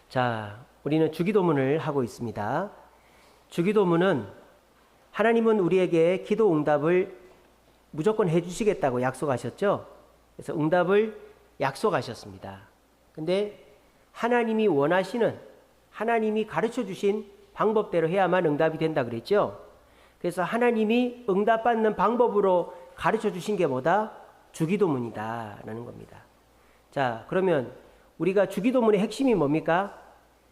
자, 우리는 주기도문을 하고 있습니다. 주기도문은 하나님은 우리에게 기도 응답을 무조건 해주시겠다고 약속하셨죠. 그래서 응답을 약속하셨습니다. 근데 하나님이 원하시는, 하나님이 가르쳐 주신 방법대로 해야만 응답이 된다 그랬죠. 그래서 하나님이 응답받는 방법으로 가르쳐 주신 게 뭐다? 주기도문이다 라는 겁니다. 자, 그러면 우리가 주기도문의 핵심이 뭡니까?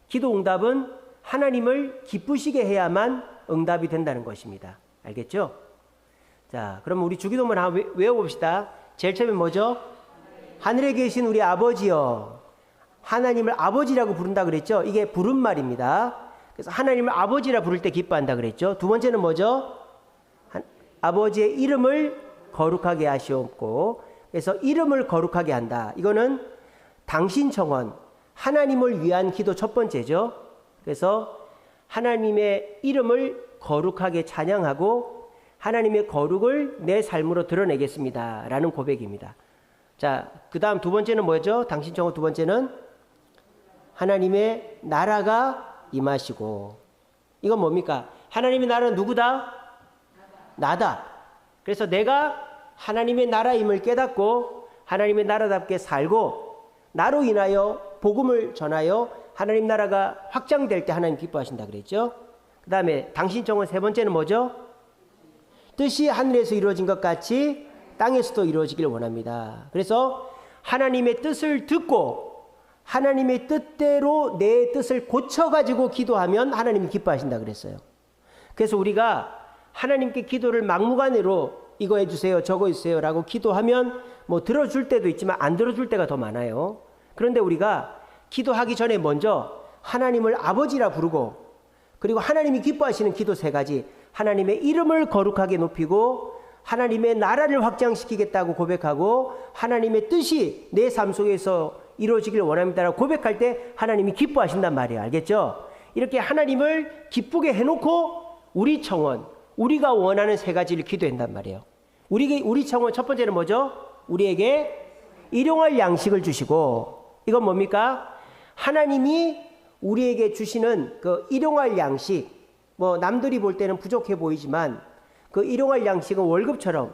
기도 응답은 하나님을 기쁘시게 해야만 응답이 된다는 것입니다. 알겠죠? 자, 그럼 우리 주기도문 한번 외워봅시다. 제일 처음에 뭐죠? 하늘에 계신 우리 아버지여. 하나님을 아버지라고 부른다 그랬죠? 이게 부른말입니다. 그래서 하나님을 아버지라 부를 때 기뻐한다 그랬죠? 두 번째는 뭐죠? 아버지의 이름을 거룩하게 하시옵고, 그래서 이름을 거룩하게 한다. 이거는 당신 청원, 하나님을 위한 기도 첫 번째죠. 그래서 하나님의 이름을 거룩하게 찬양하고 하나님의 거룩을 내 삶으로 드러내겠습니다 라는 고백입니다. 자, 그 다음 두 번째는 뭐죠? 당신 청원 두 번째는 하나님의 나라가 임하시고. 이건 뭡니까? 하나님의 나라는 누구다? 나다. 그래서 내가 하나님의 나라임을 깨닫고 하나님의 나라답게 살고 나로 인하여 복음을 전하여 하나님 나라가 확장될 때 하나님 기뻐하신다 그랬죠. 그 다음에 당신 청원 세 번째는 뭐죠? 뜻이 하늘에서 이루어진 것 같이 땅에서도 이루어지길 원합니다. 그래서 하나님의 뜻을 듣고 하나님의 뜻대로 내 뜻을 고쳐가지고 기도하면 하나님이 기뻐하신다 그랬어요. 그래서 우리가 하나님께 기도를 막무가내로 이거 해주세요 저거 해주세요 라고 기도하면 뭐 들어줄 때도 있지만 안 들어줄 때가 더 많아요. 그런데 우리가 기도하기 전에 먼저 하나님을 아버지라 부르고, 그리고 하나님이 기뻐하시는 기도 세 가지, 하나님의 이름을 거룩하게 높이고 하나님의 나라를 확장시키겠다고 고백하고 하나님의 뜻이 내 삶 속에서 이루어지길 원합니다라고 고백할 때 하나님이 기뻐하신단 말이에요. 알겠죠? 이렇게 하나님을 기쁘게 해놓고 우리 청원, 우리가 원하는 세 가지를 기도한단 말이에요. 우리 청원 첫 번째는 뭐죠? 우리에게 일용할 양식을 주시고, 이건 뭡니까? 하나님이 우리에게 주시는 그 일용할 양식, 뭐 남들이 볼 때는 부족해 보이지만 그 일용할 양식은 월급처럼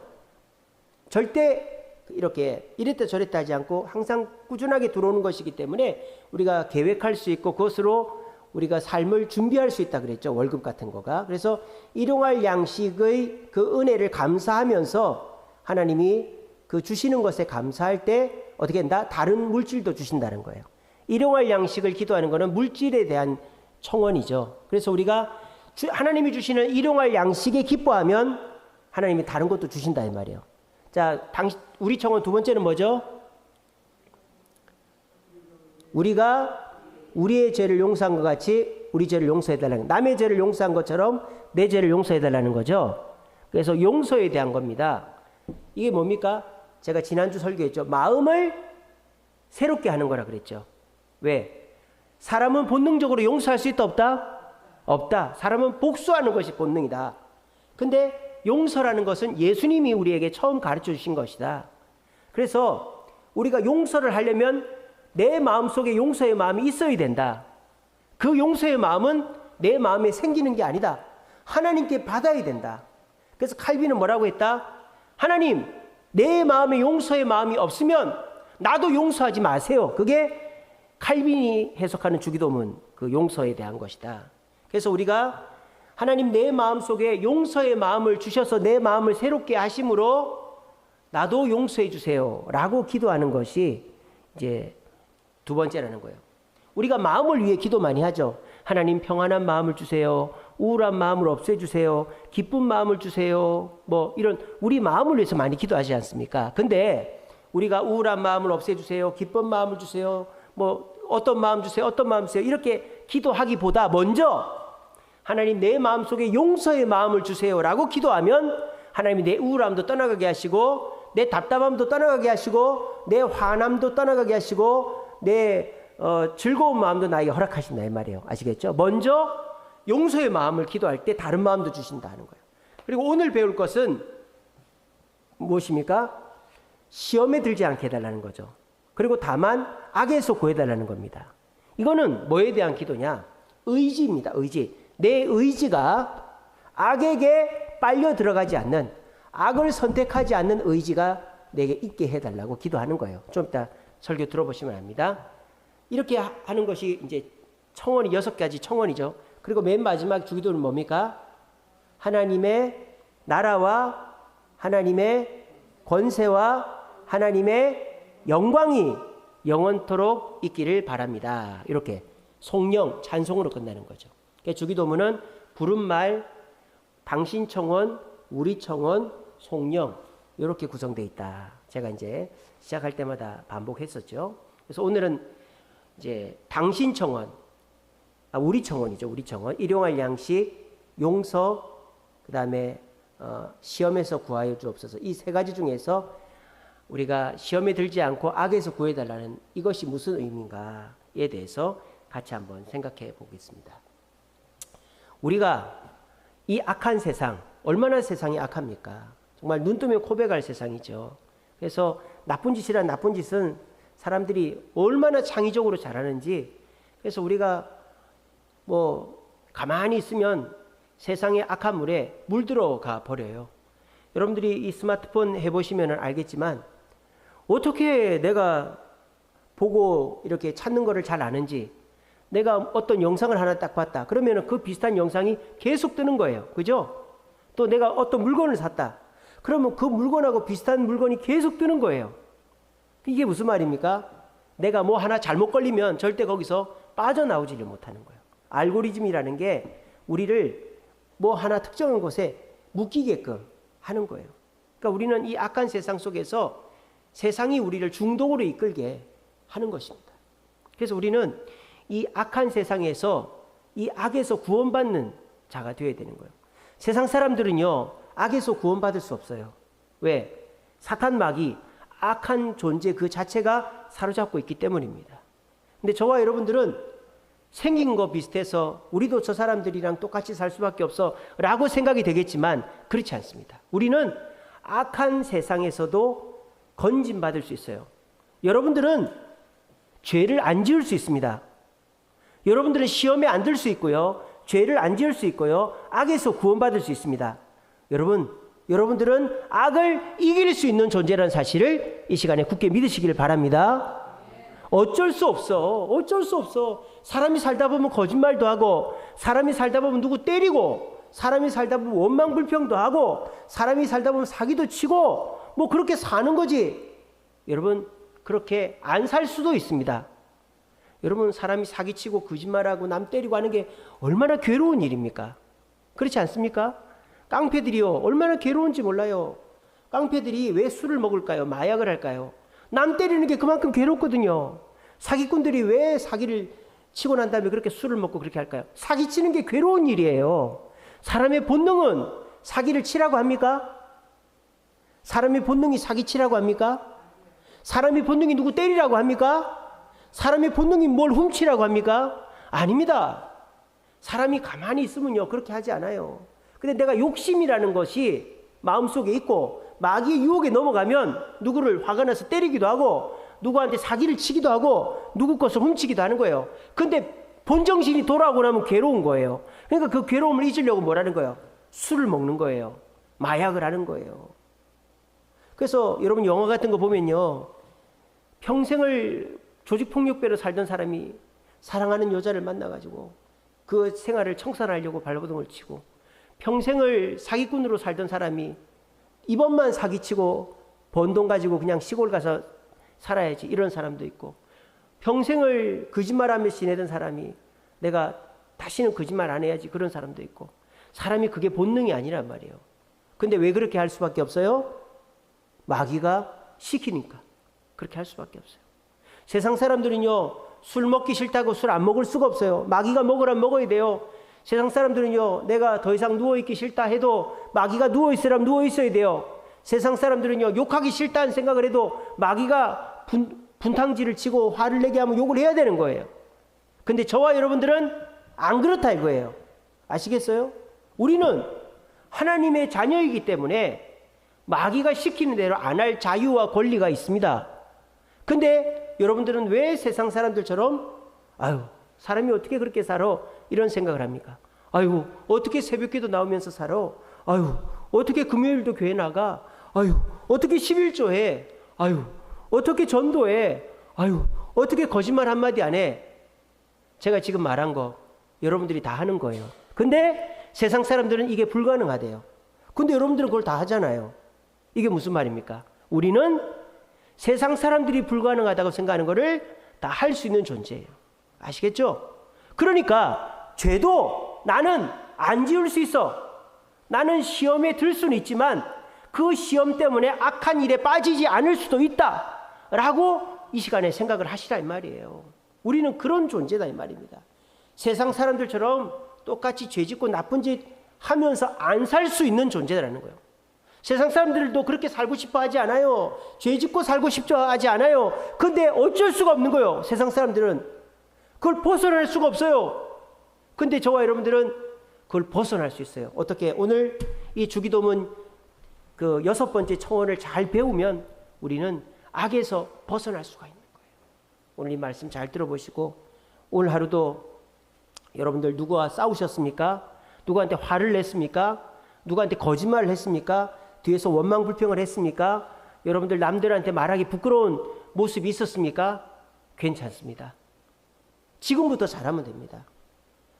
절대 이렇게 이랬다 저랬다 하지 않고 항상 꾸준하게 들어오는 것이기 때문에 우리가 계획할 수 있고 그것으로 우리가 삶을 준비할 수 있다 그랬죠. 월급 같은 거가. 그래서 일용할 양식의 그 은혜를 감사하면서 하나님이 그 주시는 것에 감사할 때 어떻게 한다? 다른 물질도 주신다는 거예요. 일용할 양식을 기도하는 것은 물질에 대한 청원이죠. 그래서 우리가 하나님이 주시는 일용할 양식에 기뻐하면 하나님이 다른 것도 주신다 이 말이에요. 자, 우리 청원 두 번째는 뭐죠? 우리가 우리의 죄를 용서한 것 같이 우리 죄를 용서해달라는, 남의 죄를 용서한 것처럼 내 죄를 용서해달라는 거죠. 그래서 용서에 대한 겁니다. 이게 뭡니까? 제가 지난주 설교했죠. 마음을 새롭게 하는 거라 그랬죠. 왜? 사람은 본능적으로 용서할 수 있다 없다? 없다. 사람은 복수하는 것이 본능이다. 근데 용서라는 것은 예수님이 우리에게 처음 가르쳐 주신 것이다. 그래서 우리가 용서를 하려면 내 마음속에 용서의 마음이 있어야 된다. 그 용서의 마음은 내 마음에 생기는 게 아니다. 하나님께 받아야 된다. 그래서 칼빈은 뭐라고 했다? 하나님, 내 마음에 용서의 마음이 없으면 나도 용서하지 마세요. 그게 칼빈이 해석하는 주기도문, 그 용서에 대한 것이다. 그래서 우리가 하나님 내 마음속에 용서의 마음을 주셔서 내 마음을 새롭게 하심으로 나도 용서해 주세요 라고 기도하는 것이 이제 두 번째라는 거예요. 우리가 마음을 위해 기도 많이 하죠. 하나님 평안한 마음을 주세요. 우울한 마음을 없애주세요. 기쁜 마음을 주세요. 뭐 이런 우리 마음을 위해서 많이 기도하지 않습니까? 근데 우리가 우울한 마음을 없애주세요. 기쁜 마음을 주세요. 뭐 어떤 마음 주세요. 어떤 마음 주세요. 이렇게 기도하기보다 먼저 하나님 내 마음속에 용서의 마음을 주세요 라고 기도하면 하나님이 내 우울함도 떠나가게 하시고 내 답답함도 떠나가게 하시고 내 화남도 떠나가게 하시고 내 즐거운 마음도 나에게 허락하신다 이 말이에요. 아시겠죠? 먼저 용서의 마음을 기도할 때 다른 마음도 주신다 하는 거예요. 그리고 오늘 배울 것은 무엇입니까? 시험에 들지 않게 해달라는 거죠. 그리고 다만 악에서 구해달라는 겁니다. 이거는 뭐에 대한 기도냐? 의지입니다. 의지. 내 의지가 악에게 빨려 들어가지 않는, 악을 선택하지 않는 의지가 내게 있게 해달라고 기도하는 거예요. 좀 이따 설교 들어보시면 압니다. 이렇게 하는 것이 이제 청원이 6가지 청원이죠. 그리고 맨 마지막 주기도는 뭡니까? 하나님의 나라와 하나님의 권세와 하나님의 영광이 영원토록 있기를 바랍니다. 이렇게 송영, 찬송으로 끝나는 거죠. 주기도문은 부른말, 당신 청원, 우리 청원, 송영 이렇게 구성되어 있다. 제가 이제 시작할 때마다 반복했었죠. 그래서 오늘은 이제 당신 청원, 우리 청원이죠. 우리 청원, 일용할 양식, 용서, 그 다음에 시험에서 구하여 주옵소서. 이 3가지 중에서 우리가 시험에 들지 않고 악에서 구해달라는 이것이 무슨 의미인가에 대해서 같이 한번 생각해 보겠습니다. 우리가 이 악한 세상, 얼마나 세상이 악합니까? 정말 눈 뜨면 코백할 세상이죠. 그래서 나쁜 짓이란 나쁜 짓은 사람들이 얼마나 창의적으로 잘하는지, 그래서 우리가 뭐 가만히 있으면 세상의 악한 물에 물들어가 버려요. 여러분들이 이 스마트폰 해보시면 알겠지만 어떻게 내가 보고 이렇게 찾는 거를 잘 아는지, 내가 어떤 영상을 하나 딱 봤다 그러면 그 비슷한 영상이 계속 뜨는 거예요. 그죠? 또 내가 어떤 물건을 샀다 그러면 그 물건하고 비슷한 물건이 계속 뜨는 거예요. 이게 무슨 말입니까? 내가 뭐 하나 잘못 걸리면 절대 거기서 빠져나오지를 못하는 거예요. 알고리즘이라는 게 우리를 뭐 하나 특정한 곳에 묶이게끔 하는 거예요. 그러니까 우리는 이 악한 세상 속에서 세상이 우리를 중독으로 이끌게 하는 것입니다. 그래서 우리는 이 악한 세상에서 이 악에서 구원받는 자가 되어야 되는 거예요. 세상 사람들은요, 악에서 구원받을 수 없어요. 왜? 사탄 마귀, 악한 존재 그 자체가 사로잡고 있기 때문입니다. 근데 저와 여러분들은 생긴 거 비슷해서 우리도 저 사람들이랑 똑같이 살 수밖에 없어 라고 생각이 되겠지만 그렇지 않습니다. 우리는 악한 세상에서도 건진받을 수 있어요. 여러분들은 죄를 안 지을 수 있습니다. 여러분들은 시험에 안 들 수 있고요. 죄를 안 지을 수 있고요. 악에서 구원받을 수 있습니다. 여러분들은 악을 이길 수 있는 존재라는 사실을 이 시간에 굳게 믿으시기를 바랍니다. 어쩔 수 없어. 사람이 살다 보면 거짓말도 하고, 사람이 살다 보면 누구 때리고, 사람이 살다 보면 원망불평도 하고, 사람이 살다 보면 사기도 치고, 뭐 그렇게 사는 거지. 여러분, 그렇게 안 살 수도 있습니다. 여러분, 사람이 사기치고 거짓말하고 남 때리고 하는 게 얼마나 괴로운 일입니까? 그렇지 않습니까? 깡패들이요, 얼마나 괴로운지 몰라요. 깡패들이 왜 술을 먹을까요? 마약을 할까요? 남 때리는 게 그만큼 괴롭거든요. 사기꾼들이 왜 사기를 치고 난 다음에 그렇게 술을 먹고 그렇게 할까요? 사기치는 게 괴로운 일이에요. 사람의 본능은 사기를 치라고 합니까? 사람의 본능이 사기치라고 합니까? 사람의 본능이 누구 때리라고 합니까? 사람의 본능이 뭘 훔치라고 합니까? 아닙니다. 사람이 가만히 있으면요, 그렇게 하지 않아요. 근데 내가 욕심이라는 것이 마음속에 있고 마귀의 유혹에 넘어가면 누구를 화가 나서 때리기도 하고 누구한테 사기를 치기도 하고 누구 것을 훔치기도 하는 거예요. 근데 본정신이 돌아오고 나면 괴로운 거예요. 그러니까 그 괴로움을 잊으려고 뭐라는 거예요? 술을 먹는 거예요. 마약을 하는 거예요. 그래서 여러분 영화 같은 거 보면요, 평생을 조직폭력배로 살던 사람이 사랑하는 여자를 만나가지고 그 생활을 청산하려고 발버둥을 치고, 평생을 사기꾼으로 살던 사람이 이번만 사기치고 번 돈 가지고 그냥 시골 가서 살아야지 이런 사람도 있고, 평생을 거짓말하며 지내던 사람이 내가 다시는 거짓말 안 해야지 그런 사람도 있고, 사람이 그게 본능이 아니란 말이에요. 근데 왜 그렇게 할 수밖에 없어요? 마귀가 시키니까 그렇게 할 수밖에 없어요. 세상 사람들은요, 술 먹기 싫다고 술 안 먹을 수가 없어요. 마귀가 먹으라면 먹어야 돼요. 세상 사람들은요, 내가 더 이상 누워있기 싫다 해도 마귀가 누워있으라면 누워있어야 돼요. 세상 사람들은요, 욕하기 싫다는 생각을 해도 마귀가 분탕질을 치고 화를 내게 하면 욕을 해야 되는 거예요. 근데 저와 여러분들은 안 그렇다 이거예요. 아시겠어요? 우리는 하나님의 자녀이기 때문에 마귀가 시키는 대로 안 할 자유와 권리가 있습니다. 근데 여러분들은 왜 세상 사람들처럼 아유, 사람이 어떻게 그렇게 살아? 이런 생각을 합니까? 아유, 어떻게 새벽기도 나오면서 살아? 아유, 어떻게 금요일도 교회 나가? 아유, 어떻게 11조 해? 아유, 어떻게 전도해? 아유, 어떻게 거짓말 한마디 안 해? 제가 지금 말한 거 여러분들이 다 하는 거예요. 근데 세상 사람들은 이게 불가능하대요. 근데 여러분들은 그걸 다 하잖아요. 이게 무슨 말입니까? 우리는 세상 사람들이 불가능하다고 생각하는 거를 다 할 수 있는 존재예요. 아시겠죠? 그러니까 죄도 나는 안 지을 수 있어. 나는 시험에 들 수는 있지만 그 시험 때문에 악한 일에 빠지지 않을 수도 있다 라고 이 시간에 생각을 하시라 이 말이에요. 우리는 그런 존재다 이 말입니다. 세상 사람들처럼 똑같이 죄 짓고 나쁜 짓 하면서 안 살 수 있는 존재라는 거예요. 세상 사람들도 그렇게 살고 싶어 하지 않아요. 죄 짓고 살고 싶어 하지 않아요. 근데 어쩔 수가 없는 거예요. 세상 사람들은 그걸 벗어날 수가 없어요. 근데 저와 여러분들은 그걸 벗어날 수 있어요. 어떻게? 오늘 이 주기도문 그 6번째 청원을 잘 배우면 우리는 악에서 벗어날 수가 있는 거예요. 오늘 이 말씀 잘 들어보시고, 오늘 하루도 여러분들 누구와 싸우셨습니까? 누구한테 화를 냈습니까? 누구한테 거짓말을 했습니까? 뒤에서 원망불평을 했습니까? 여러분들 남들한테 말하기 부끄러운 모습이 있었습니까? 괜찮습니다. 지금부터 잘하면 됩니다.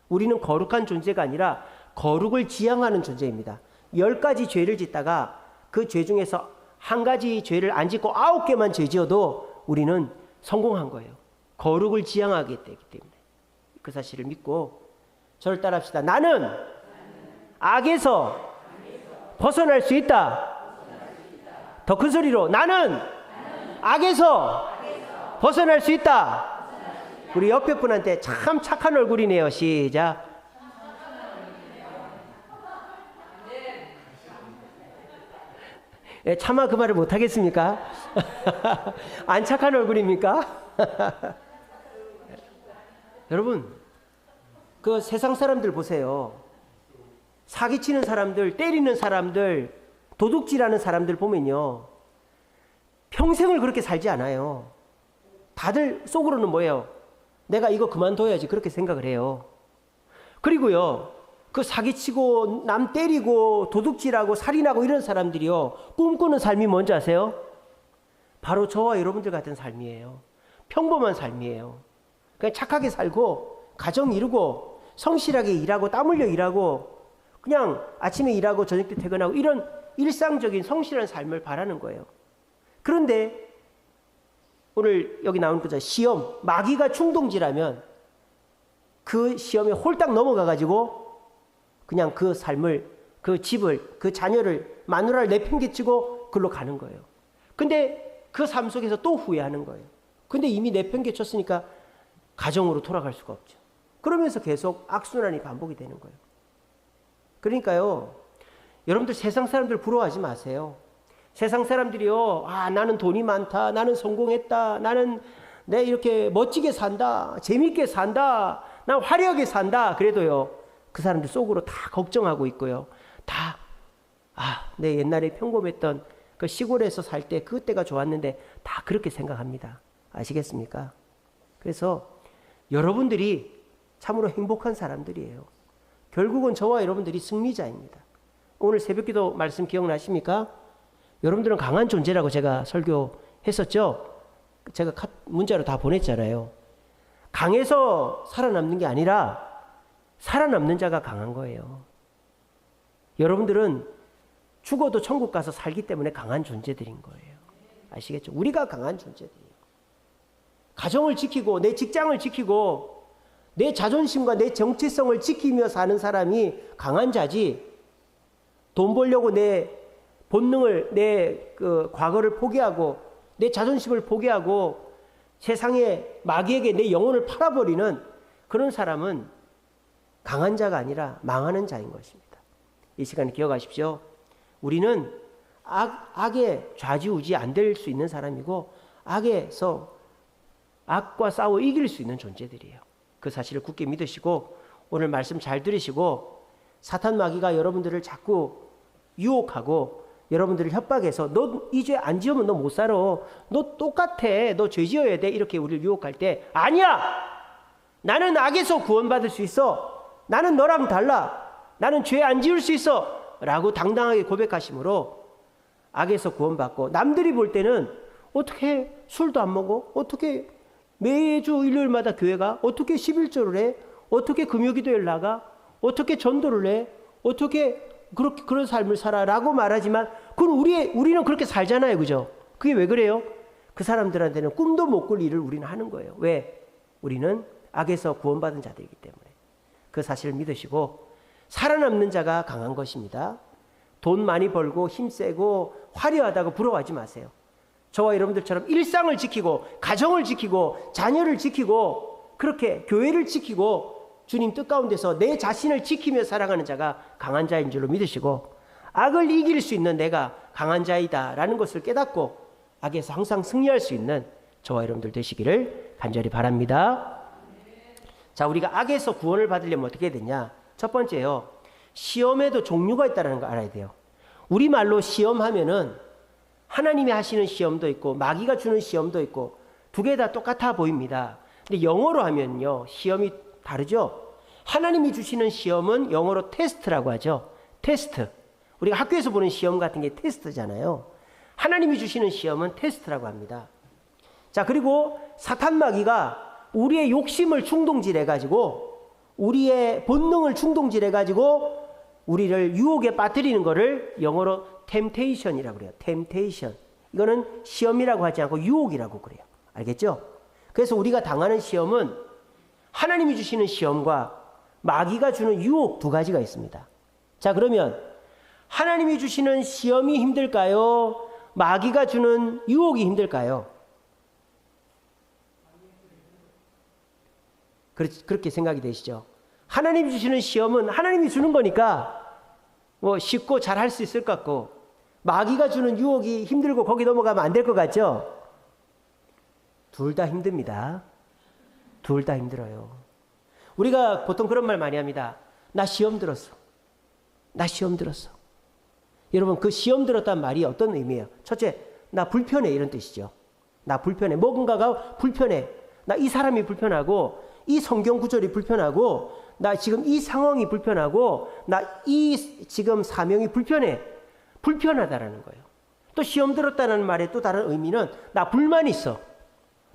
우리는 거룩한 존재가 아니라 거룩을 지향하는 존재입니다. 10가지 죄를 짓다가 그 죄 중에서 한 가지 죄를 안 짓고 9개만 죄 지어도 우리는 성공한 거예요. 거룩을 지향하기 때문에. 그 사실을 믿고 저를 따라합시다. 나는 악에서 벗어날 수 있다. 더 큰 소리로 나는 악에서 벗어날 수 있다. 우리 옆에 분한테 참 착한 얼굴이네요. 시작. 네, 차마 그 말을 못하겠습니까? 안 착한 얼굴입니까? 여러분, 그 세상 사람들 보세요. 사기치는 사람들, 때리는 사람들, 도둑질하는 사람들 보면요, 평생을 그렇게 살지 않아요. 다들 속으로는 뭐예요? 내가 이거 그만둬야지 그렇게 생각을 해요. 그리고요, 그 사기치고 남 때리고 도둑질하고 살인하고 이런 사람들이요, 꿈꾸는 삶이 뭔지 아세요? 바로 저와 여러분들 같은 삶이에요. 평범한 삶이에요. 그냥 착하게 살고 가정 이루고 성실하게 일하고 땀 흘려 일하고 그냥 아침에 일하고 저녁 때 퇴근하고 이런 일상적인 성실한 삶을 바라는 거예요. 그런데 오늘 여기 나온 거죠. 시험, 마귀가 충동질하면 그 시험에 홀딱 넘어가가지고 그냥 그 삶을, 그 집을, 그 자녀를, 마누라를 내팽개치고 글로 가는 거예요. 근데 그 삶 속에서 또 후회하는 거예요. 근데 이미 내팽개쳤으니까 가정으로 돌아갈 수가 없죠. 그러면서 계속 악순환이 반복이 되는 거예요. 그러니까요, 여러분들 세상 사람들 부러워하지 마세요. 세상 사람들이요, 아, 나는 돈이 많다, 나는 성공했다, 나는 내 이렇게 멋지게 산다, 재밌게 산다, 난 화려하게 산다. 그래도요, 그 사람들 속으로 다 걱정하고 있고요. 다, 아, 내 옛날에 평범했던 그 시골에서 살 때 그때가 좋았는데 다 그렇게 생각합니다. 아시겠습니까? 그래서 여러분들이 참으로 행복한 사람들이에요. 결국은 저와 여러분들이 승리자입니다. 오늘 새벽기도 말씀 기억나십니까? 여러분들은 강한 존재라고 제가 설교했었죠? 제가 문자로 다 보냈잖아요. 강해서 살아남는 게 아니라 살아남는 자가 강한 거예요. 여러분들은 죽어도 천국 가서 살기 때문에 강한 존재들인 거예요. 아시겠죠? 우리가 강한 존재들이에요. 가정을 지키고 내 직장을 지키고 내 자존심과 내 정체성을 지키며 사는 사람이 강한 자지, 돈 벌려고 내 본능을, 내 그 과거를 포기하고 내 자존심을 포기하고 세상에 마귀에게 내 영혼을 팔아버리는 그런 사람은 강한 자가 아니라 망하는 자인 것입니다. 이 시간에 기억하십시오. 우리는 악에 좌지우지 안 될 수 있는 사람이고 악에서 악과 싸워 이길 수 있는 존재들이에요. 그 사실을 굳게 믿으시고 오늘 말씀 잘 들으시고, 사탄 마귀가 여러분들을 자꾸 유혹하고 여러분들을 협박해서 너 이 죄 안 지으면 너 못 살아, 너 똑같아, 너 죄 지어야 돼, 이렇게 우리를 유혹할 때 아니야! 나는 악에서 구원받을 수 있어. 나는 너랑 달라. 나는 죄 안 지을 수 있어. 라고 당당하게 고백하심으로 악에서 구원받고, 남들이 볼 때는 어떻게 술도 안 먹어? 어떻게 매주 일요일마다 교회 가? 어떻게 11조를 해? 어떻게 금요기도회를 나가? 어떻게 전도를 해? 어떻게 그런 삶을 살아? 라고 말하지만 그건 우리는 그렇게 살잖아요. 그죠? 그게 왜 그래요? 그 사람들한테는 꿈도 못 꿀 일을 우리는 하는 거예요. 왜? 우리는 악에서 구원받은 자들이기 때문에. 그 사실을 믿으시고 살아남는 자가 강한 것입니다. 돈 많이 벌고 힘세고 화려하다고 부러워하지 마세요. 저와 여러분들처럼 일상을 지키고 가정을 지키고 자녀를 지키고 그렇게 교회를 지키고 주님 뜻 가운데서 내 자신을 지키며 살아가는 자가 강한 자인 줄로 믿으시고, 악을 이길 수 있는 내가 강한 자이다 라는 것을 깨닫고 악에서 항상 승리할 수 있는 저와 여러분들 되시기를 간절히 바랍니다. 자, 우리가 악에서 구원을 받으려면 어떻게 해야 되냐? 첫 번째요, 시험에도 종류가 있다는 거 알아야 돼요. 우리말로 시험하면은 하나님이 하시는 시험도 있고 마귀가 주는 시험도 있고 두 개 다 똑같아 보입니다. 근데 영어로 하면요, 시험이 다르죠. 하나님이 주시는 시험은 영어로 테스트라고 하죠. 테스트. 우리가 학교에서 보는 시험 같은 게 테스트잖아요. 하나님이 주시는 시험은 테스트라고 합니다. 자, 그리고 사탄 마귀가 우리의 욕심을 충동질해가지고 우리의 본능을 충동질해가지고 우리를 유혹에 빠뜨리는 것을 영어로 temptation이라고 그래요. temptation. 이거는 시험이라고 하지 않고 유혹이라고 그래요. 알겠죠? 그래서 우리가 당하는 시험은 하나님이 주시는 시험과 마귀가 주는 유혹 두 가지가 있습니다. 자, 그러면 하나님이 주시는 시험이 힘들까요? 마귀가 주는 유혹이 힘들까요? 그렇게 생각이 되시죠? 하나님이 주시는 시험은 하나님이 주는 거니까 뭐 쉽고 잘할 수 있을 것 같고, 마귀가 주는 유혹이 힘들고 거기 넘어가면 안 될 것 같죠? 둘 다 힘듭니다. 둘 다 힘들어요. 우리가 보통 그런 말 많이 합니다. 나 시험 들었어. 나 시험 들었어. 여러분, 그 시험 들었다는 말이 어떤 의미예요? 첫째, 나 불편해 이런 뜻이죠. 나 불편해. 뭔가가 불편해. 나 이 사람이 불편하고 이 성경 구절이 불편하고 나 지금 이 상황이 불편하고 나 이 지금 사명이 불편해. 불편하다라는 거예요. 또 시험 들었다는 말의 또 다른 의미는 나 불만 있어.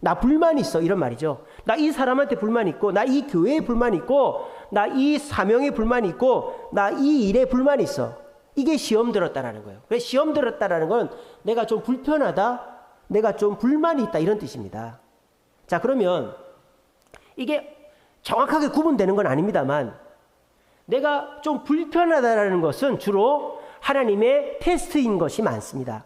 나 불만 있어 이런 말이죠. 나 이 사람한테 불만 있고 나 이 교회에 불만 있고 나 이 사명에 불만 있고 나 이 일에 불만 있어. 이게 시험 들었다라는 거예요. 그래서 시험 들었다라는 건 내가 좀 불편하다, 내가 좀 불만이 있다 이런 뜻입니다. 자, 그러면 이게 정확하게 구분되는 건 아닙니다만 내가 좀 불편하다라는 것은 주로 하나님의 테스트인 것이 많습니다.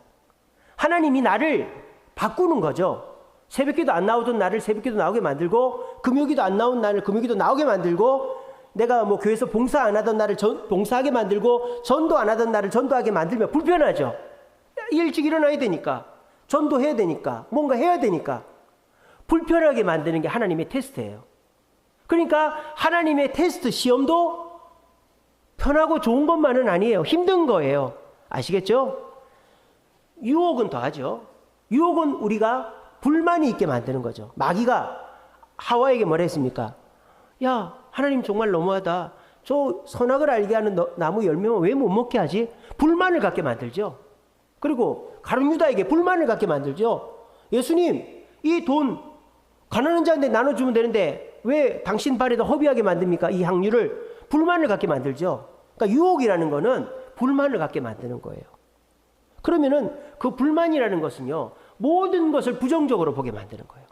하나님이 나를 바꾸는 거죠. 새벽기도 안 나오던 나를 새벽기도 나오게 만들고, 금요기도 안 나온 나를 금요기도 나오게 만들고, 내가 뭐 교회에서 봉사 안 하던 나를 봉사하게 만들고, 전도 안 하던 나를 전도하게 만들면 불편하죠. 일찍 일어나야 되니까, 전도해야 되니까, 뭔가 해야 되니까 불편하게 만드는 게 하나님의 테스트예요. 그러니까 하나님의 테스트 시험도 편하고 좋은 것만은 아니에요. 힘든 거예요. 아시겠죠? 유혹은 더하죠. 유혹은 우리가 불만이 있게 만드는 거죠. 마귀가 하와에게 뭐라 했습니까? 야, 하나님 정말 너무하다. 저 선악을 알게 하는 나무 열매만 왜 못 먹게 하지? 불만을 갖게 만들죠. 그리고 가룟 유다에게 불만을 갖게 만들죠. 예수님, 이 돈 가난한 자한테 나눠주면 되는데 왜 당신 발에다 허비하게 만듭니까? 이 향유를. 불만을 갖게 만들죠. 그러니까 유혹이라는 거는 불만을 갖게 만드는 거예요. 그러면은 그 불만이라는 것은요, 모든 것을 부정적으로 보게 만드는 거예요.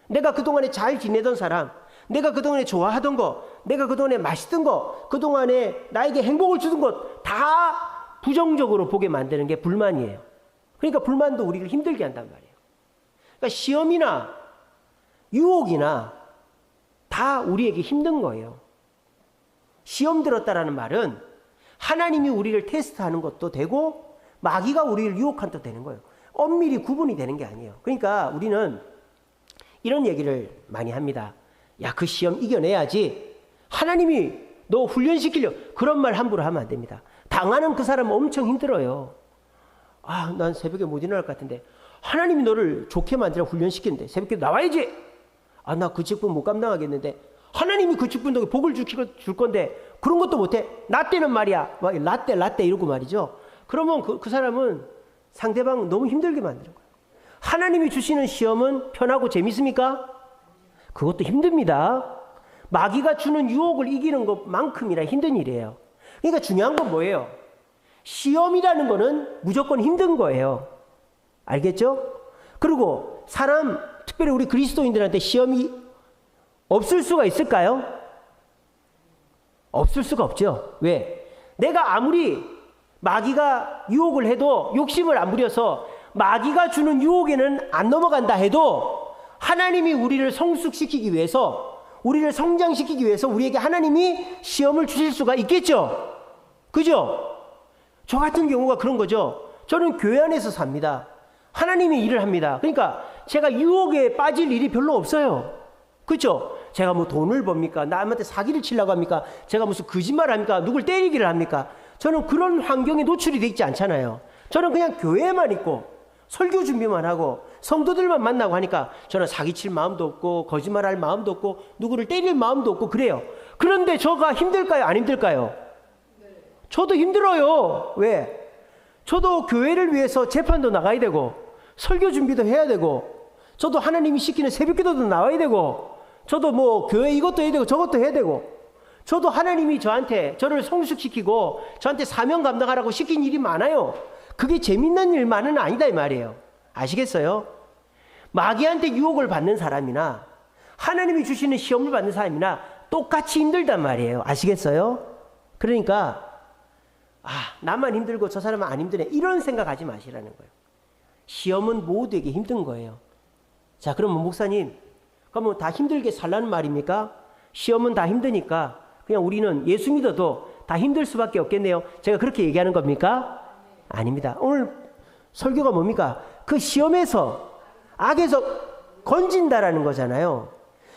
내가 그동안에 잘 지내던 사람, 내가 그동안에 좋아하던 거, 내가 그동안에 맛있던 거, 그동안에 나에게 행복을 주던 것 다 부정적으로 보게 만드는 게 불만이에요. 그러니까 불만도 우리를 힘들게 한단 말이에요. 그러니까 시험이나 유혹이나 다 우리에게 힘든 거예요. 시험 들었다라는 말은 하나님이 우리를 테스트하는 것도 되고 마귀가 우리를 유혹한 것도 되는 거예요. 엄밀히 구분이 되는 게 아니에요. 그러니까 우리는 이런 얘기를 많이 합니다. 야, 그 시험 이겨내야지. 하나님이 너 훈련시키려고. 그런 말 함부로 하면 안 됩니다. 당하는 그 사람은 엄청 힘들어요. 아, 난 새벽에 못 일어날 것 같은데 하나님이 너를 좋게 만들어 훈련시키는데 새벽에 나와야지. 아, 나 그 직분 못 감당하겠는데 하나님이 그 직분덕에 복을 줄 건데 그런 것도 못해. 나 때는 말이야. 막 라떼 이러고 말이죠. 그러면 그 사람은 상대방 너무 힘들게 만드는 거예요. 하나님이 주시는 시험은 편하고 재밌습니까? 그것도 힘듭니다. 마귀가 주는 유혹을 이기는 것만큼이나 힘든 일이에요. 그러니까 중요한 건 뭐예요? 시험이라는 거는 무조건 힘든 거예요. 알겠죠? 그리고 사람, 특별히 우리 그리스도인들한테 시험이 없을 수가 있을까요? 없을 수가 없죠. 왜? 내가 아무리 마귀가 유혹을 해도 욕심을 안 부려서 마귀가 주는 유혹에는 안 넘어간다 해도 하나님이 우리를 성숙시키기 위해서, 우리를 성장시키기 위해서 우리에게 하나님이 시험을 주실 수가 있겠죠. 그죠? 저 같은 경우가 그런 거죠. 저는 교회 안에서 삽니다. 하나님이 일을 합니다. 그러니까 제가 유혹에 빠질 일이 별로 없어요. 그렇죠? 제가 뭐 돈을 법니까? 남한테 사기를 치려고 합니까? 제가 무슨 거짓말을 합니까? 누굴 때리기를 합니까? 저는 그런 환경에 노출이 돼 있지 않잖아요. 저는 그냥 교회에만 있고 설교 준비만 하고 성도들만 만나고 하니까 저는 사기칠 마음도 없고 거짓말할 마음도 없고 누구를 때릴 마음도 없고 그래요. 그런데 저가 힘들까요? 안 힘들까요? 저도 힘들어요. 왜? 저도 교회를 위해서 재판도 나가야 되고 설교 준비도 해야 되고 저도 하나님이 시키는 새벽기도도 나와야 되고 저도 뭐 교회 이것도 해야 되고 저것도 해야 되고 저도 하나님이 저를 성숙시키고 저한테 사명 감당하라고 시킨 일이 많아요. 그게 재밌는 일만은 아니다 이 말이에요. 아시겠어요? 마귀한테 유혹을 받는 사람이나 하나님이 주시는 시험을 받는 사람이나 똑같이 힘들단 말이에요. 아시겠어요? 그러니까 나만 힘들고 저 사람은 안 힘드네 이런 생각하지 마시라는 거예요. 시험은 모두에게 힘든 거예요. 자, 그러면 목사님, 그러면 다 힘들게 살라는 말입니까? 시험은 다 힘드니까 그냥 우리는 예수 믿어도 다 힘들 수밖에 없겠네요. 제가 그렇게 얘기하는 겁니까? 아닙니다. 오늘 설교가 뭡니까? 그 시험에서 악에서 건진다라는 거잖아요.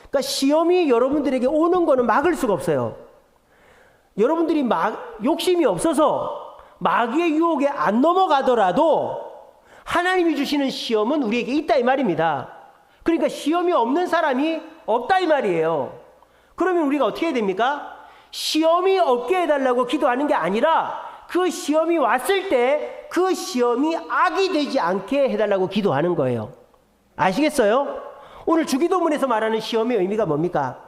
그러니까 시험이 여러분들에게 오는 거는 막을 수가 없어요. 여러분들이 욕심이 없어서 마귀의 유혹에 안 넘어가더라도 하나님이 주시는 시험은 우리에게 있다 이 말입니다. 그러니까 시험이 없는 사람이 없다 이 말이에요. 그러면 우리가 어떻게 해야 됩니까? 시험이 없게 해달라고 기도하는 게 아니라 그 시험이 왔을 때 그 시험이 악이 되지 않게 해달라고 기도하는 거예요. 아시겠어요? 오늘 주기도문에서 말하는 시험의 의미가 뭡니까?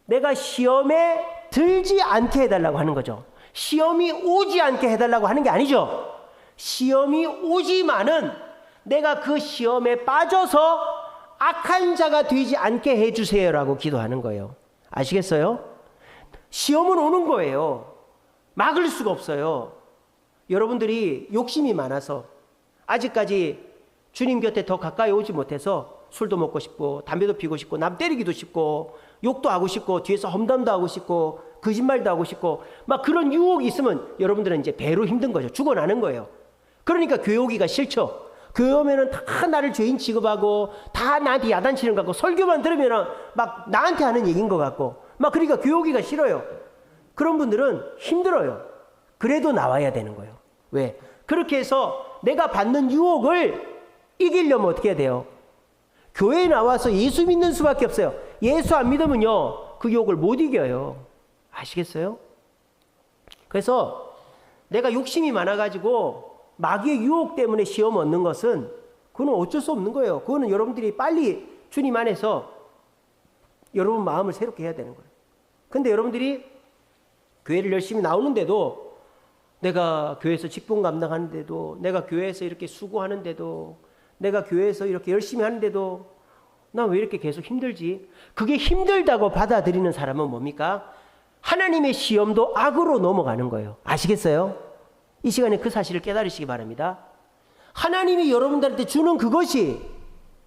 내가 시험에 들지 않게 해달라고 하는 거죠. 시험이 오지 않게 해달라고 하는 게 아니죠. 시험이 오지만은 내가 그 시험에 빠져서 악한 자가 되지 않게 해주세요라고 기도하는 거예요. 아시겠어요? 시험은 오는 거예요. 막을 수가 없어요. 여러분들이 욕심이 많아서 아직까지 주님 곁에 더 가까이 오지 못해서 술도 먹고 싶고 담배도 피우고 싶고 남 때리기도 싶고 욕도 하고 싶고 뒤에서 험담도 하고 싶고 거짓말도 하고 싶고 막 그런 유혹이 있으면 여러분들은 이제 배로 힘든 거죠. 죽어나는 거예요. 그러니까 교회 오기가 싫죠. 교회 오면은 다 나를 죄인 취급하고 다 나한테 야단치는 것 같고 설교만 들으면은 막 나한테 하는 얘기인 것 같고 막 그러니까 교회 오기가 싫어요. 그런 분들은 힘들어요. 그래도 나와야 되는 거예요. 왜? 그렇게 해서 내가 받는 유혹을 이기려면 어떻게 해야 돼요? 교회에 나와서 예수 믿는 수밖에 없어요. 예수 안 믿으면요 그 유혹을 못 이겨요. 아시겠어요? 그래서 내가 욕심이 많아가지고 마귀의 유혹 때문에 시험 얻는 것은 그건 어쩔 수 없는 거예요. 그거는 여러분들이 빨리 주님 안에서 여러분 마음을 새롭게 해야 되는 거예요. 근데 여러분들이 교회를 열심히 나오는데도 내가 교회에서 직분 감당하는데도 내가 교회에서 이렇게 수고하는데도 내가 교회에서 이렇게 열심히 하는데도 난 왜 이렇게 계속 힘들지? 그게 힘들다고 받아들이는 사람은 뭡니까? 하나님의 시험도 악으로 넘어가는 거예요. 아시겠어요? 이 시간에 그 사실을 깨달으시기 바랍니다. 하나님이 여러분들한테 주는 그것이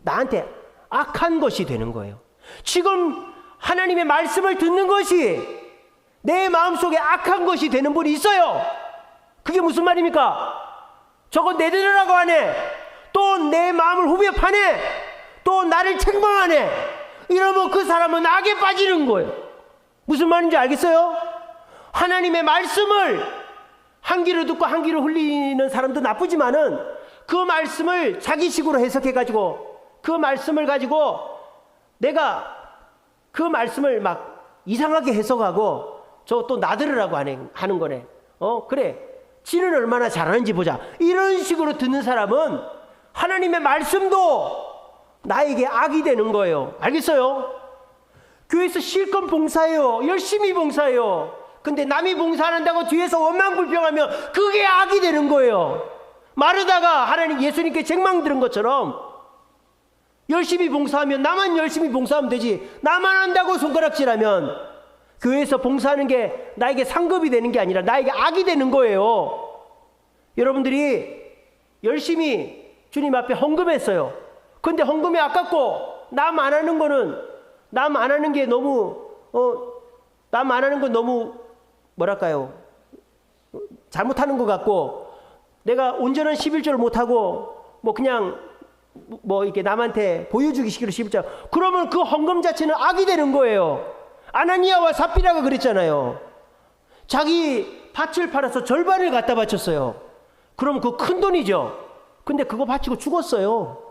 나한테 악한 것이 되는 거예요. 지금 하나님의 말씀을 듣는 것이 내 마음속에 악한 것이 되는 분이 있어요. 그게 무슨 말입니까? 저거 내 되라고 하네. 또 내 마음을 후벼 파네. 또 나를 책망하네. 이러면 그 사람은 악에 빠지는 거예요. 무슨 말인지 알겠어요? 하나님의 말씀을 한 귀로 듣고 한 귀로 흘리는 사람도 나쁘지만은 그 말씀을 자기식으로 해석해가지고 그 말씀을 가지고 내가 그 말씀을 막 이상하게 해석하고 저 또 나들으라고 하는 거네. 그래. 지는 얼마나 잘하는지 보자. 이런 식으로 듣는 사람은 하나님의 말씀도 나에게 악이 되는 거예요. 알겠어요? 교회에서 실컷 봉사해요. 열심히 봉사해요. 근데 남이 봉사 안 한다고 뒤에서 원망불평하면 그게 악이 되는 거예요. 마르다가 하나님 예수님께 책망 들은 것처럼 열심히 봉사하면 나만 열심히 봉사하면 되지, 나만 한다고 손가락질하면 교회에서 봉사하는 게 나에게 상급이 되는 게 아니라 나에게 악이 되는 거예요. 여러분들이 열심히 주님 앞에 헌금했어요. 근데 헌금이 아깝고 남 안 하는 거는 남 안 하는 게 너무 남 안 하는 건 너무 뭐랄까요, 잘못하는 것 같고, 내가 온전한 11조를 못하고 뭐 그냥 뭐 이렇게 남한테 보여주기 식으로 11조, 그러면 그 헌금 자체는 악이 되는 거예요. 아나니아와 삽비라가 그랬잖아요. 자기 밭을 팔아서 절반을 갖다 바쳤어요. 그럼 그 큰 돈이죠. 근데 그거 바치고 죽었어요.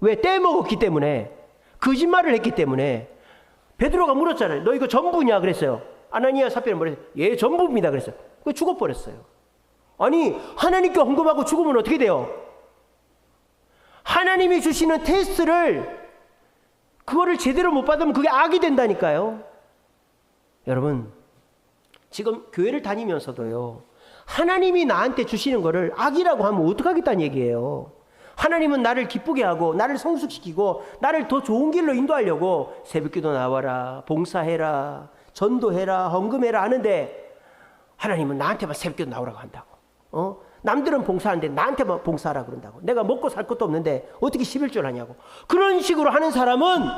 왜? 떼먹었기 때문에, 거짓말을 했기 때문에. 베드로가 물었잖아요. 너 이거 전부냐? 그랬어요. 아나니아 삽비는 뭐랬어요? 예, 전부입니다. 그랬어요. 그 죽어버렸어요. 아니, 하나님께 헌금하고 죽으면 어떻게 돼요? 하나님이 주시는 테스트를, 그거를 제대로 못 받으면 그게 악이 된다니까요. 여러분, 지금 교회를 다니면서도요, 하나님이 나한테 주시는 거를 악이라고 하면 어떡하겠다는 얘기예요. 하나님은 나를 기쁘게 하고 나를 성숙시키고 나를 더 좋은 길로 인도하려고 새벽기도 나와라, 봉사해라, 전도해라, 헌금해라 하는데 하나님은 나한테만 새벽기도 나오라고 한다고. 남들은 봉사하는데 나한테만 봉사하라 그런다고. 내가 먹고 살 것도 없는데 어떻게 11조를 하냐고. 그런 식으로 하는 사람은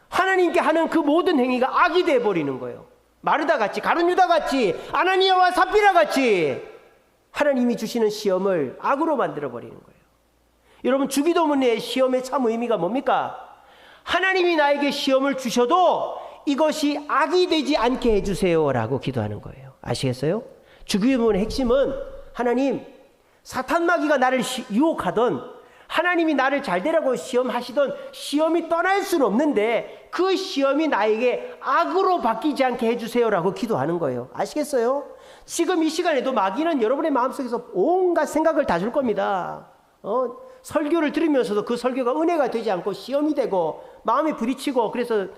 하나님께 하는 그 모든 행위가 악이 돼버리는 거예요. 마르다 같이, 가룟 유다 같이, 아나니아와 삽비라 같이 하나님이 주시는 시험을 악으로 만들어버리는 거예요. 여러분, 주기도문의 시험의 참 의미가 뭡니까? 하나님이 나에게 시험을 주셔도 이것이 악이 되지 않게 해주세요 라고 기도하는 거예요. 아시겠어요? 주기도문의 핵심은 하나님, 사탄 마귀가 나를 유혹하던, 하나님이 나를 잘 되라고 시험하시던 시험이 떠날 수는 없는데 그 시험이 나에게 악으로 바뀌지 않게 해주세요라고 기도하는 거예요. 아시겠어요? 지금 이 시간에도 마귀는 여러분의 마음속에서 온갖 생각을 다 줄 겁니다. 설교를 들으면서도 그 설교가 은혜가 되지 않고 시험이 되고 마음이 부딪히고, 그래서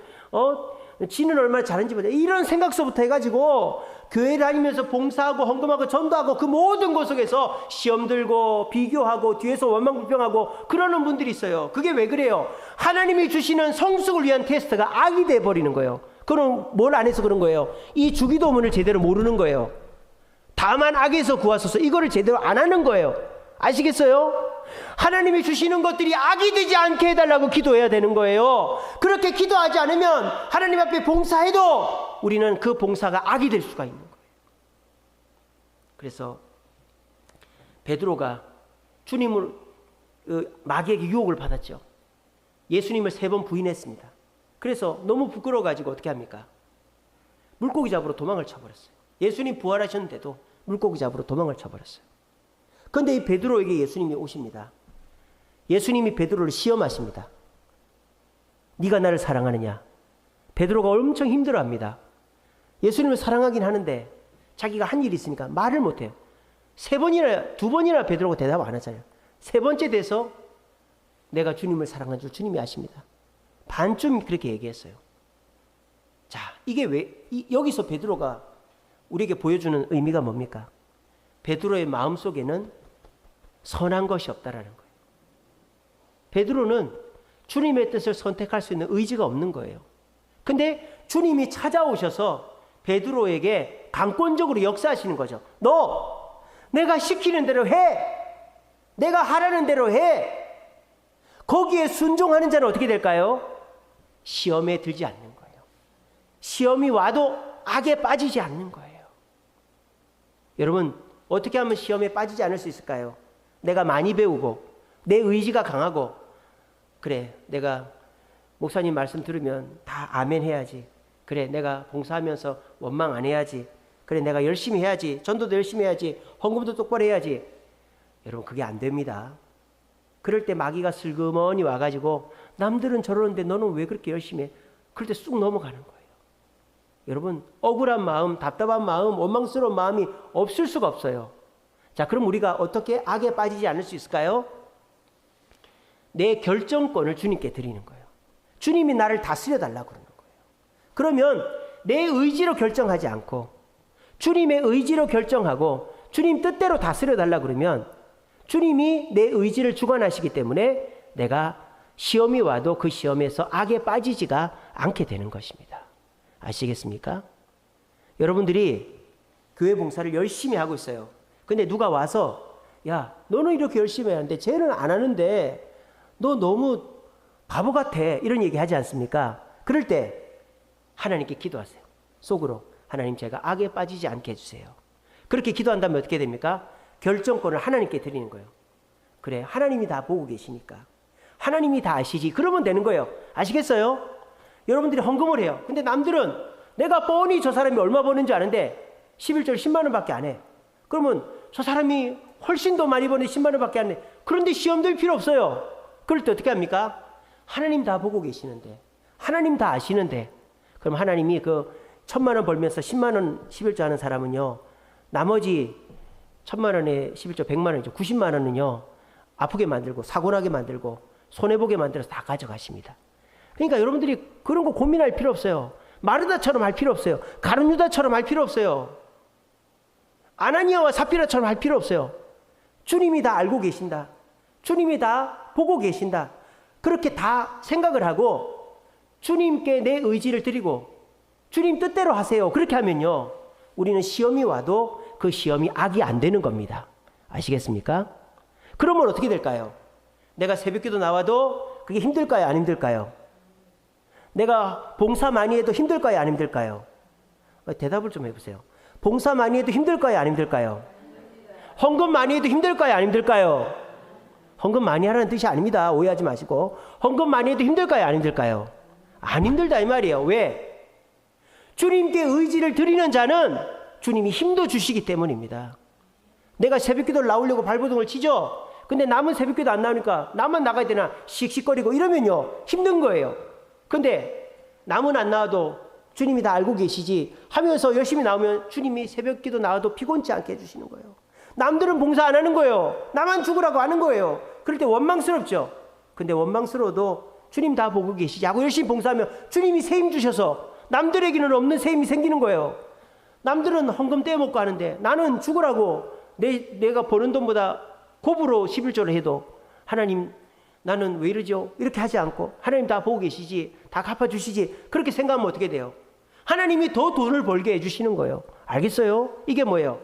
지는 얼마나 잘하는지 보자, 이런 생각서부터 해가지고 교회 다니면서 봉사하고 헌금하고 전도하고 그 모든 것 속에서 시험 들고 비교하고 뒤에서 원망불평하고 그러는 분들이 있어요. 그게 왜 그래요? 하나님이 주시는 성숙을 위한 테스트가 악이 돼버리는 거예요. 그럼 뭘 안 해서 그런 거예요? 이 주기도문을 제대로 모르는 거예요. 다만 악에서 구하소서, 이거를 제대로 안 하는 거예요. 아시겠어요? 하나님이 주시는 것들이 악이 되지 않게 해달라고 기도해야 되는 거예요. 그렇게 기도하지 않으면 하나님 앞에 봉사해도 우리는 그 봉사가 악이 될 수가 있는 거예요. 그래서 베드로가 주님을 마귀에게 유혹을 받았죠. 예수님을 3번 부인했습니다. 그래서 너무 부끄러워가지고 어떻게 합니까? 물고기 잡으러 도망을 쳐버렸어요. 예수님 부활하셨는데도 물고기 잡으러 도망을 쳐버렸어요. 그런데 이 베드로에게 예수님이 오십니다. 예수님이 베드로를 시험하십니다. 네가 나를 사랑하느냐? 베드로가 엄청 힘들어합니다. 예수님을 사랑하긴 하는데 자기가 한 일이 있으니까 말을 못해요. 2번이나 베드로가 대답 안 하잖아요. 3번째 돼서 내가 주님을 사랑하는 줄 주님이 아십니다. 반쯤 그렇게 얘기했어요. 자, 이게 왜 여기서 베드로가 우리에게 보여주는 의미가 뭡니까? 베드로의 마음속에는 선한 것이 없다라는 거예요. 베드로는 주님의 뜻을 선택할 수 있는 의지가 없는 거예요. 근데 주님이 찾아오셔서 베드로에게 강권적으로 역사하시는 거죠. 너 내가 시키는 대로 해. 내가 하라는 대로 해. 거기에 순종하는 자는 어떻게 될까요? 시험에 들지 않는 거예요. 시험이 와도 악에 빠지지 않는 거예요. 여러분, 어떻게 하면 시험에 빠지지 않을 수 있을까요? 내가 많이 배우고 내 의지가 강하고, 그래 내가 목사님 말씀 들으면 다 아멘 해야지, 그래 내가 봉사하면서 원망 안 해야지, 그래 내가 열심히 해야지, 전도도 열심히 해야지, 헌금도 똑바로 해야지. 여러분, 그게 안 됩니다. 그럴 때 마귀가 슬그머니 와가지고 남들은 저러는데 너는 왜 그렇게 열심히 해? 그럴 때 쑥 넘어가는 거예요. 여러분, 억울한 마음, 답답한 마음, 원망스러운 마음이 없을 수가 없어요. 자, 그럼 우리가 어떻게 악에 빠지지 않을 수 있을까요? 내 결정권을 주님께 드리는 거예요. 주님이 나를 다스려 달라고 그러는 거예요. 그러면 내 의지로 결정하지 않고 주님의 의지로 결정하고 주님 뜻대로 다스려 달라고 그러면 주님이 내 의지를 주관하시기 때문에 내가 시험이 와도 그 시험에서 악에 빠지지가 않게 되는 것입니다. 아시겠습니까? 여러분들이 교회 봉사를 열심히 하고 있어요. 근데 누가 와서 야, 너는 이렇게 열심히 해야 하는데 쟤는 안 하는데 너 너무 바보 같아, 이런 얘기 하지 않습니까? 그럴 때 하나님께 기도하세요. 속으로 하나님, 제가 악에 빠지지 않게 해주세요. 그렇게 기도한다면 어떻게 됩니까? 결정권을 하나님께 드리는 거예요. 그래, 하나님이 다 보고 계시니까 하나님이 다 아시지, 그러면 되는 거예요. 아시겠어요? 여러분들이 헌금을 해요. 근데 남들은 내가 뻔히 저 사람이 얼마 버는지 아는데 11절 10만 원밖에 안 해. 그러면 저 사람이 훨씬 더 많이 버는 10만 원밖에 안 해. 그런데 시험 들 필요 없어요. 그럴 때 어떻게 합니까? 하나님 다 보고 계시는데, 하나님 다 아시는데, 그럼 하나님이 그 1,000만 원 벌면서 10만 원 11조 하는 사람은요, 나머지 1,000만 원에 11조 100만 원이죠. 90만 원은요, 아프게 만들고 사고나게 만들고 손해보게 만들어서 다 가져가십니다. 그러니까 여러분들이 그런 거 고민할 필요 없어요. 마르다처럼 할 필요 없어요. 가룟유다처럼 할 필요 없어요. 아나니아와 삽비라처럼 할 필요 없어요. 주님이 다 알고 계신다. 주님이 다 보고 계신다. 그렇게 다 생각을 하고 주님께 내 의지를 드리고 주님 뜻대로 하세요. 그렇게 하면요, 우리는 시험이 와도 그 시험이 악이 안 되는 겁니다. 아시겠습니까? 그러면 어떻게 될까요? 내가 새벽기도 나와도 그게 힘들까요? 안 힘들까요? 내가 봉사 많이 해도 힘들까요? 안 힘들까요? 대답을 좀 해보세요. 봉사 많이 해도 힘들까요? 안 힘들까요? 헌금 많이 해도 힘들까요? 안 힘들까요? 헌금 많이 하라는 뜻이 아닙니다. 오해하지 마시고. 헌금 많이 해도 힘들까요? 안 힘들까요? 안 힘들다 이 말이에요. 왜? 주님께 의지를 드리는 자는 주님이 힘도 주시기 때문입니다. 내가 새벽기도를 나오려고 발버둥을 치죠. 근데 남은 새벽기도 안 나오니까 나만 나가야 되나 씩씩거리고 이러면요, 힘든 거예요. 근데 남은 안 나와도 주님이 다 알고 계시지 하면서 열심히 나오면 주님이 새벽기도 나와도 피곤치 않게 해주시는 거예요. 남들은 봉사 안 하는 거예요. 나만 죽으라고 하는 거예요. 그럴 때 원망스럽죠. 근데 원망스러워도 주님 다 보고 계시지 하고 열심히 봉사하면 주님이 세임 주셔서 남들에게는 없는 세임이 생기는 거예요. 남들은 헌금 떼먹고 하는데 나는 죽으라고 내가 버는 돈보다 곱으로 11조를 해도 하나님, 나는 왜 이러죠? 이렇게 하지 않고 하나님 다 보고 계시지, 다 갚아주시지, 그렇게 생각하면 어떻게 돼요? 하나님이 더 돈을 벌게 해주시는 거예요. 알겠어요? 이게 뭐예요?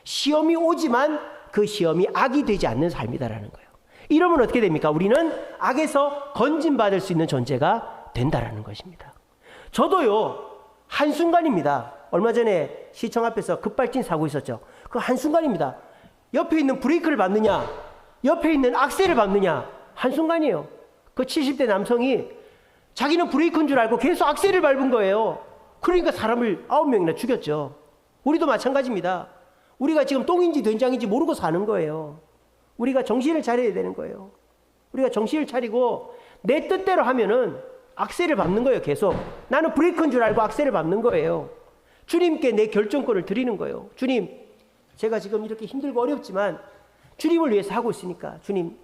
시험이 오지만 그 시험이 악이 되지 않는 삶이다라는 거예요. 이러면 어떻게 됩니까? 우리는 악에서 건진받을 수 있는 존재가 된다라는 것입니다. 저도요, 한순간입니다. 얼마 전에 시청 앞에서 급발진 사고 있었죠. 그 한순간입니다. 옆에 있는 브레이크를 밟느냐, 옆에 있는 악셀을 밟느냐, 한순간이에요. 그 70대 남성이 자기는 브레이크인 줄 알고 계속 악셀을 밟은 거예요. 그러니까 사람을 9명이나 죽였죠. 우리도 마찬가지입니다. 우리가 지금 똥인지 된장인지 모르고 사는 거예요. 우리가 정신을 차려야 되는 거예요. 우리가 정신을 차리고 내 뜻대로 하면은 악셀을 밟는 거예요. 계속 나는 브레이크인 줄 알고 악셀을 밟는 거예요. 주님께 내 결정권을 드리는 거예요. 주님, 제가 지금 이렇게 힘들고 어렵지만 주님을 위해서 하고 있으니까 주님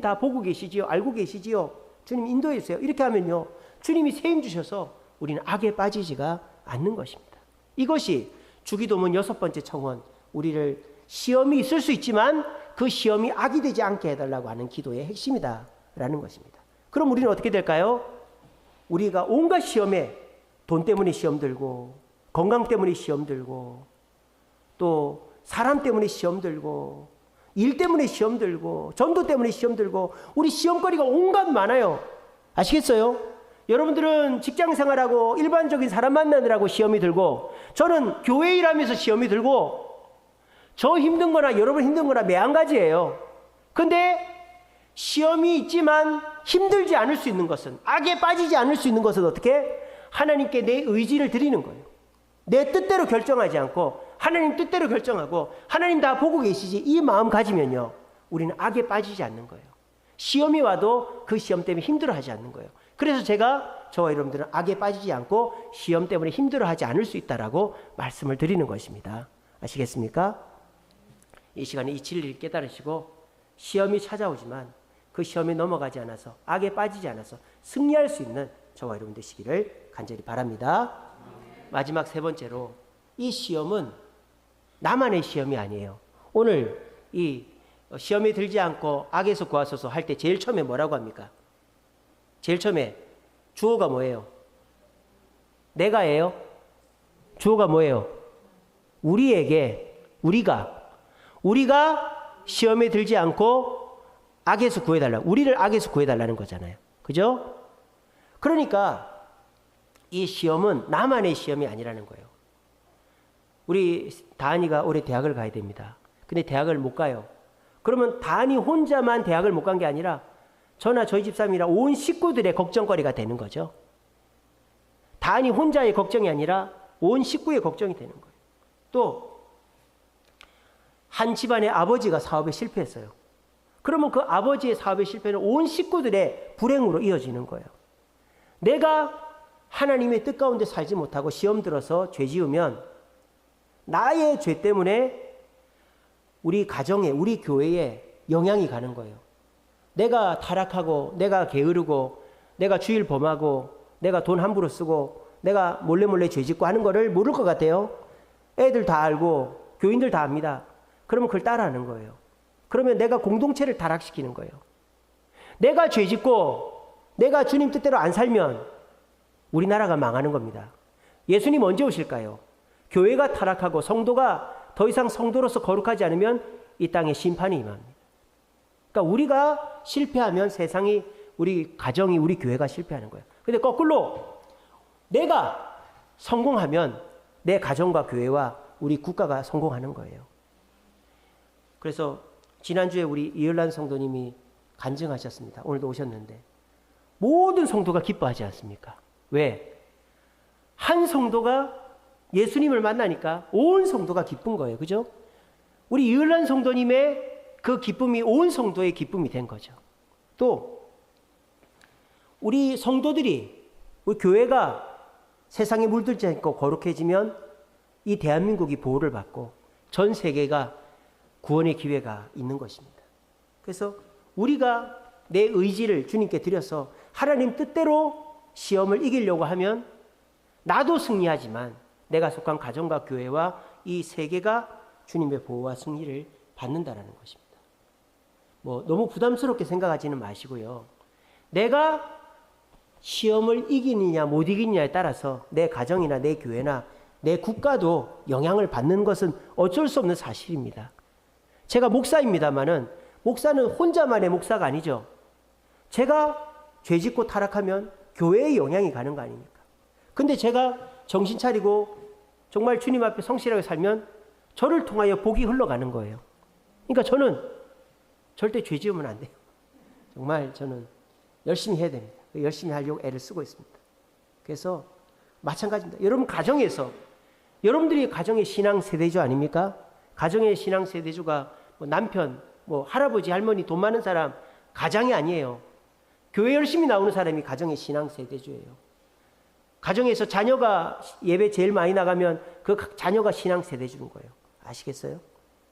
다 보고 계시지요? 알고 계시지요? 주님 인도해 주세요. 이렇게 하면요, 주님이 세임 주셔서 우리는 악에 빠지지가 않는 것입니다. 이것이 주기도문 6번째 청원, 우리를 시험이 있을 수 있지만 그 시험이 악이 되지 않게 해달라고 하는 기도의 핵심이다라는 것입니다. 그럼 우리는 어떻게 될까요? 우리가 온갖 시험에 돈 때문에 시험 들고, 건강 때문에 시험 들고, 또 사람 때문에 시험 들고, 일 때문에 시험 들고, 전도 때문에 시험 들고, 우리 시험거리가 온갖 많아요. 아시겠어요? 여러분들은 직장 생활하고 일반적인 사람 만나느라고 시험이 들고, 저는 교회 일하면서 시험이 들고, 저 힘든 거나 여러분 힘든 거나 매한가지예요. 근데 시험이 있지만 힘들지 않을 수 있는 것은, 악에 빠지지 않을 수 있는 것은 어떻게? 하나님께 내 의지를 드리는 거예요. 내 뜻대로 결정하지 않고 하나님 뜻대로 결정하고 하나님 다 보고 계시지, 이 마음 가지면요, 우리는 악에 빠지지 않는 거예요. 시험이 와도 그 시험 때문에 힘들어하지 않는 거예요. 그래서 제가 저와 여러분들은 악에 빠지지 않고 시험 때문에 힘들어하지 않을 수 있다라고 말씀을 드리는 것입니다. 아시겠습니까? 이 시간에 이 진리를 깨달으시고 시험이 찾아오지만 그 시험에 넘어가지 않아서 악에 빠지지 않아서 승리할 수 있는 저와 여러분 되시기를 간절히 바랍니다. 마지막 세 번째로 이 시험은 나만의 시험이 아니에요. 오늘 이 시험에 들지 않고 악에서 구하소서 할 때 제일 처음에 뭐라고 합니까? 제일 처음에 주어가 뭐예요? 내가예요? 주어가 뭐예요? 우리가 시험에 들지 않고 악에서 구해달라. 우리를 악에서 구해달라는 거잖아요. 그죠? 그러니까 이 시험은 나만의 시험이 아니라는 거예요. 우리 다한이가 올해 대학을 가야 됩니다. 근데 대학을 못 가요. 그러면 다한이 혼자만 대학을 못 간 게 아니라 저나 저희 집사람이나 온 식구들의 걱정거리가 되는 거죠. 다한이 혼자의 걱정이 아니라 온 식구의 걱정이 되는 거예요. 또 한 집안의 아버지가 사업에 실패했어요. 그러면 그 아버지의 사업의 실패는 온 식구들의 불행으로 이어지는 거예요. 내가 하나님의 뜻 가운데 살지 못하고 시험 들어서 죄 지으면 나의 죄 때문에 우리 가정에, 우리 교회에 영향이 가는 거예요. 내가 타락하고, 내가 게으르고, 내가 주일 범하고, 내가 돈 함부로 쓰고, 내가 몰래 죄 짓고 하는 거를 모를 것 같아요. 애들 다 알고, 교인들 다 압니다. 그러면 그걸 따라하는 거예요. 그러면 내가 공동체를 타락시키는 거예요. 내가 죄 짓고, 내가 주님 뜻대로 안 살면 우리나라가 망하는 겁니다. 예수님 언제 오실까요? 교회가 타락하고 성도가 더 이상 성도로서 거룩하지 않으면 이 땅에 심판이 임합니다. 그러니까 우리가 실패하면 세상이, 우리 가정이, 우리 교회가 실패하는 거예요. 근데 거꾸로 내가 성공하면 내 가정과 교회와 우리 국가가 성공하는 거예요. 그래서 지난주에 우리 이열란 성도님이 간증하셨습니다. 오늘도 오셨는데 모든 성도가 기뻐하지 않습니까? 왜? 한 성도가 예수님을 만나니까 온 성도가 기쁜 거예요. 그죠? 우리 이열란 성도님의 그 기쁨이 온 성도의 기쁨이 된 거죠. 또 우리 성도들이, 우리 교회가 세상에 물들지 않고 거룩해지면 이 대한민국이 보호를 받고 전 세계가 구원의 기회가 있는 것입니다. 그래서 우리가 내 의지를 주님께 드려서 하나님 뜻대로 시험을 이기려고 하면 나도 승리하지만 내가 속한 가정과 교회와 이 세계가 주님의 보호와 승리를 받는다라는 것입니다. 뭐 너무 부담스럽게 생각하지는 마시고요. 내가 시험을 이기느냐 못 이기느냐에 따라서 내 가정이나 내 교회나 내 국가도 영향을 받는 것은 어쩔 수 없는 사실입니다. 제가 목사입니다마는 목사는 혼자만의 목사가 아니죠. 제가 죄 짓고 타락하면 교회에 영향이 가는 거 아닙니까? 근데 제가 정신 차리고 정말 주님 앞에 성실하게 살면 저를 통하여 복이 흘러가는 거예요. 그러니까 저는 절대 죄 지으면 안 돼요. 정말 저는 열심히 해야 됩니다. 열심히 하려고 애를 쓰고 있습니다. 그래서 마찬가지입니다. 여러분 가정에서, 여러분들이 가정의 신앙 세대주 아닙니까? 가정의 신앙 세대주가 뭐 남편, 뭐 할아버지, 할머니, 돈 많은 사람 가장이 아니에요. 교회 열심히 나오는 사람이 가정의 신앙 세대주예요. 가정에서 자녀가 예배 제일 많이 나가면 그 자녀가 신앙 세대주인 거예요. 아시겠어요?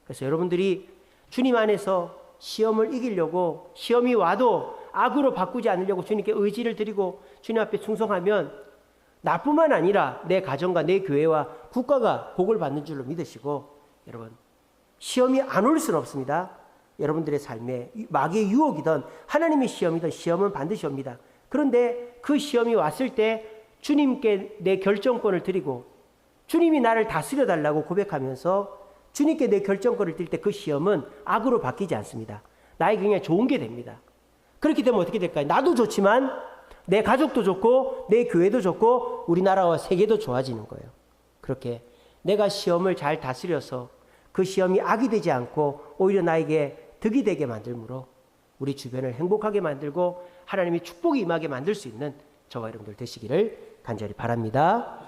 그래서 여러분들이 주님 안에서 시험을 이기려고, 시험이 와도 악으로 바꾸지 않으려고 주님께 의지를 드리고 주님 앞에 충성하면 나뿐만 아니라 내 가정과 내 교회와 국가가 복을 받는 줄로 믿으시고, 여러분 시험이 안 올 수는 없습니다. 여러분들의 삶에 마귀의 유혹이든 하나님의 시험이든 시험은 반드시 옵니다. 그런데 그 시험이 왔을 때 주님께 내 결정권을 드리고 주님이 나를 다스려 달라고 고백하면서 주님께 내 결정권을 드릴 때 그 시험은 악으로 바뀌지 않습니다. 나에게 그냥 좋은 게 됩니다. 그렇게 되면 어떻게 될까요? 나도 좋지만 내 가족도 좋고 내 교회도 좋고 우리나라와 세계도 좋아지는 거예요. 그렇게 내가 시험을 잘 다스려서 그 시험이 악이 되지 않고 오히려 나에게 득이 되게 만들므로 우리 주변을 행복하게 만들고 하나님의 축복이 임하게 만들 수 있는 저와 여러분들 되시기를 간절히 바랍니다.